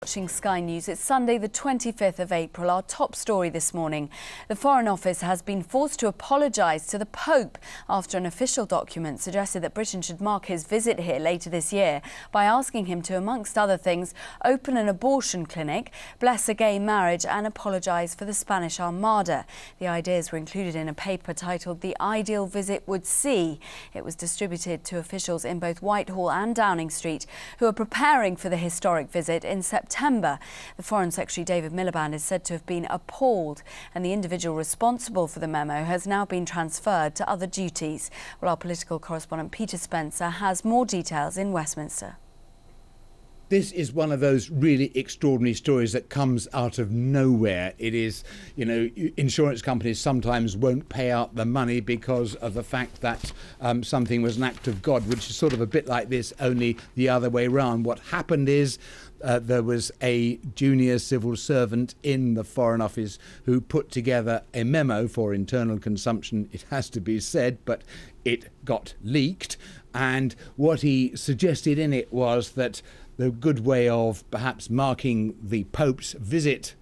Watching Sky News. It's Sunday the 25th of April. Our top story this morning. The Foreign Office has been forced to apologise to the Pope after an official document suggested that Britain should mark his visit here later this year by asking him to, amongst other things, open an abortion clinic, bless a gay marriage and apologise for the Spanish Armada. The ideas were included in a paper titled The Ideal Visit Would See. It was distributed to officials in both Whitehall and Downing Street who are preparing for the historic visit in September. The Foreign Secretary David Miliband is said to have been appalled, and the individual responsible for the memo has now been transferred to other duties. Well, our political correspondent Peter Spencer has more details in Westminster. This is one of those really extraordinary stories that comes out of nowhere. It is, insurance companies sometimes won't pay out the money because of the fact that something was an act of God, which is sort of a bit like this, only the other way round. What happened is there was a junior civil servant in the Foreign Office who put together a memo for internal consumption, it has to be said, but it got leaked. And what he suggested in it was that the good way of perhaps marking the Pope's visit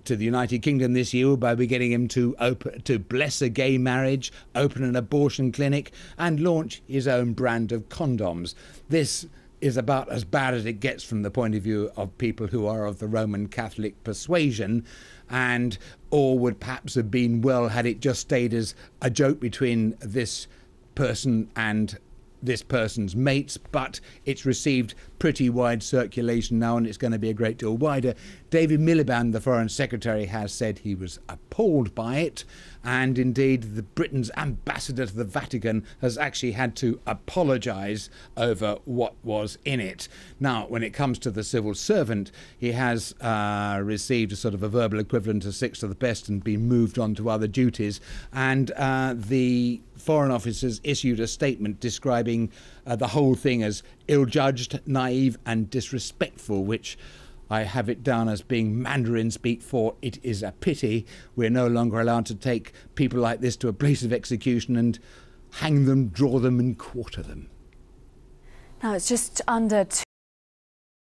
to the United Kingdom this year by getting him to bless a gay marriage, open an abortion clinic and launch his own brand of condoms. This is about as bad as it gets from the point of view of people who are of the Roman Catholic persuasion, and all would perhaps have been well had it just stayed as a joke between this person and this person's mates, but it's received pretty wide circulation now and it's going to be a great deal wider. David Miliband, the Foreign Secretary, has said he was appalled by it, and indeed Britain's ambassador to the Vatican has actually had to apologise over what was in it. Now, when it comes to the civil servant, he has received a sort of a verbal equivalent of 6 to the best and been moved on to other duties, and the Foreign Office has issued a statement describing the whole thing as ill-judged, naive and disrespectful, which I have it down as being Mandarin speak for "it is a pity we're no longer allowed to take people like this to a place of execution and hang them, draw them and quarter them." Now it's just under